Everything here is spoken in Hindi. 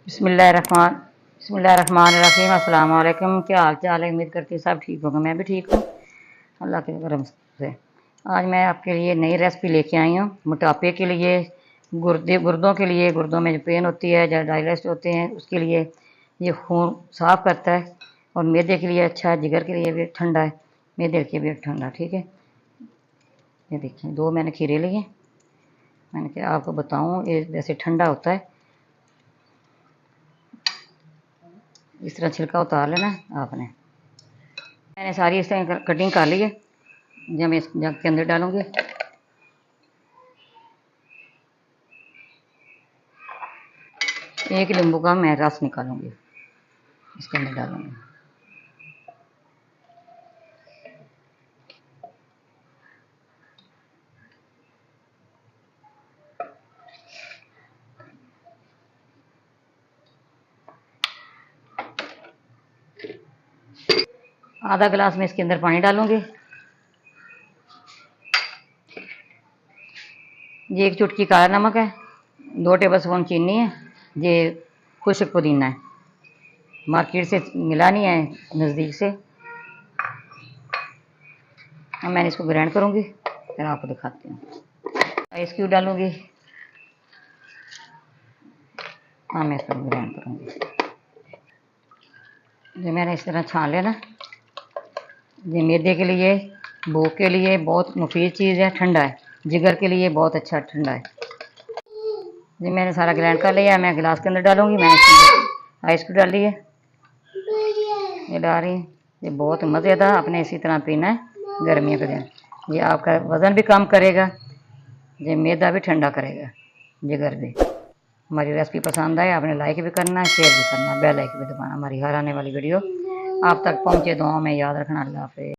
बिस्मिल्लाहिर्रहमानिर्रहीम। अस्सलाम वालेकुम। क्या हाल चाल है? उम्मीद करती हूँ सब ठीक होगा। मैं भी ठीक हूँ अल्लाह के करम से। आज मैं आपके लिए नई रेसिपी लेके आई हूँ मोटापे के लिए, गुर्दों के लिए, गुर्दों में जो पेन होती है या डाइजेस्ट होते हैं उसके लिए ये खून साफ़ करता है और मैदे के लिए अच्छा है, जिगर के लिए भी ठंडा है, मैदे के लिए भी ठंडा। ठीक है, ये देखिए 2 मैंने खीरे लिए। मैंने क्या आपको बताऊँ, ये जैसे ठंडा होता है इस तरह छिलका उतार लेना है आपने। मैंने सारी इस तरह कटिंग कर ली है। जब मैं इस जग के अंदर डालूंगी, एक नींबू का मैं रस निकालूंगी, इसके अंदर डालूंगी। आधा गिलास में इसके अंदर पानी डालूंगी। ये 1 चुटकी काला नमक है, 2 टेबल स्पून चीनी है, ये खुश्क पुदीना है, मार्केट से मिला नहीं है, नज़दीक से। अब मैंने इसको ग्राइंड करूँगी, फिर आपको दिखाती हूँ। आइस क्यूब डालूँगी। हाँ, मैं इसको ग्राइंड करूँगी। ये मैंने इस तरह छान लेना। ये मैदे के लिए, भूख के लिए बहुत मुफीद चीज़ है, ठंडा है, जिगर के लिए बहुत अच्छा ठंडा है। ये मैंने सारा ग्राइंड कर लिया है, मैं गिलास के अंदर डालूँगी। मैंने इसके अंदर आइस क्यूब डाल ली है, ये डाल रही है। ये बहुत मज़ेदार, आपने इसी तरह पीना है गर्मियों के दिन। ये आपका वज़न भी कम करेगा, ये मैदा भी ठंडा करेगा, जिगर भी। हमारी रेसिपी पसंद आए आपने लाइक भी करना है, शेयर भी करना है, बेल आइकन भी दबाना। हमारी हर आने वाली वीडियो आप तक पहुँचे। दुआओं में याद रखना। अल्लाह हाफ़िज़।